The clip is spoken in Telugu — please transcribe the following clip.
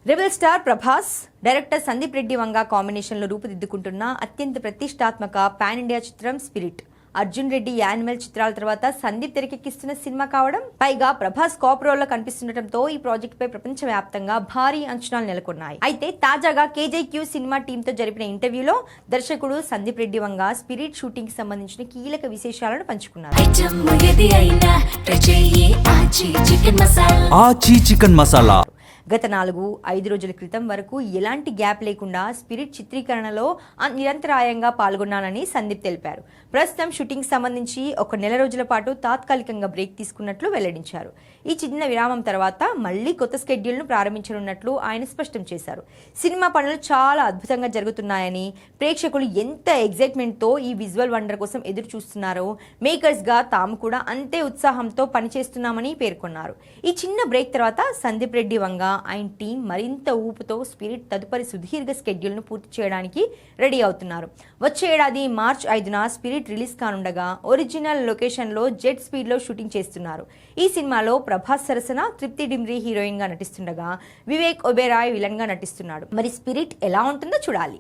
Rebel star Prabhas, director Sandeep Reddy Vanga కాంబినేషన్లో రూపుదిద్దుకుంటున్న అత్యంత ప్రతిష్టాత్మక పాన్ ఇండియా చిత్రం స్పిరిట్. అర్జున్ రెడ్డి యానిమల్ చిత్రాల తర్వాత సందీప్ తెరకెక్కిస్తున్న సినిమా కావడం, పైగా ప్రభాస్ కాప్ రోల్లో కనిపిస్తుండటంతో ఈ ప్రాజెక్ట్ పై ప్రపంచవ్యాప్తంగా భారీ అంచనాలు నెలకొన్నాయి. అయితే తాజాగా కేజేక్యూ సినిమా టీంతో జరిపిన ఇంటర్వ్యూలో దర్శకుడు సందీప్ రెడ్డి వంగ స్పిరిట్ షూటింగ్ కి సంబంధించిన కీలక విశేషాలను పంచుకున్నారు. గత 4-5 రోజుల క్రితం వరకు ఎలాంటి గ్యాప్ లేకుండా స్పిరిట్ చిత్రీకరణలో నిరంతరాయంగా పాల్గొన్నానని సందీప్ తెలిపారు. ప్రస్తుతం షూటింగ్ సంబంధించి 1 నెల రోజుల పాటు తాత్కాలికంగా బ్రేక్ తీసుకున్నట్లు వెల్లడించారు. ఈ చిన్న విరామం తర్వాత మళ్లీ కొత్త స్కెడ్యూల్ను ప్రారంభించనున్నట్లు ఆయన స్పష్టం చేశారు. సినిమా పనులు చాలా అద్భుతంగా జరుగుతున్నాయని, ప్రేక్షకులు ఎంత ఎగ్జైట్మెంట్తో ఈ విజువల్ వండర్ కోసం ఎదురు చూస్తున్నారో మేకర్స్గా తాము కూడా అంతే ఉత్సాహంతో పనిచేస్తున్నామని పేర్కొన్నారు. ఈ చిన్న బ్రేక్ తర్వాత సందీప్ రెడ్డి వంగ ఆయన టీం మరింత ఊపుతో స్పిరిట్ తదుపరి సుదీర్ఘ స్కెడ్యూల్ను పూర్తి చేయడానికి రెడీ అవుతున్నారు. వచ్చే ఏడాది మార్చి 5న స్పిరిట్ రిలీజ్ కానుండగా ఒరిజినల్ లొకేషన్లో జెట్ స్పీడ్లో షూటింగ్ చేస్తున్నారు. ఈ సినిమాలో ప్రభాస్ సరసన తృప్తి డిమ్రీ హీరోయిన్ గా నటిస్తుండగా వివేక్ ఒబెరాయ్ విలన్ గా నటిస్తున్నాడు. మరి స్పిరిట్ ఎలా ఉంటుందో చూడాలి.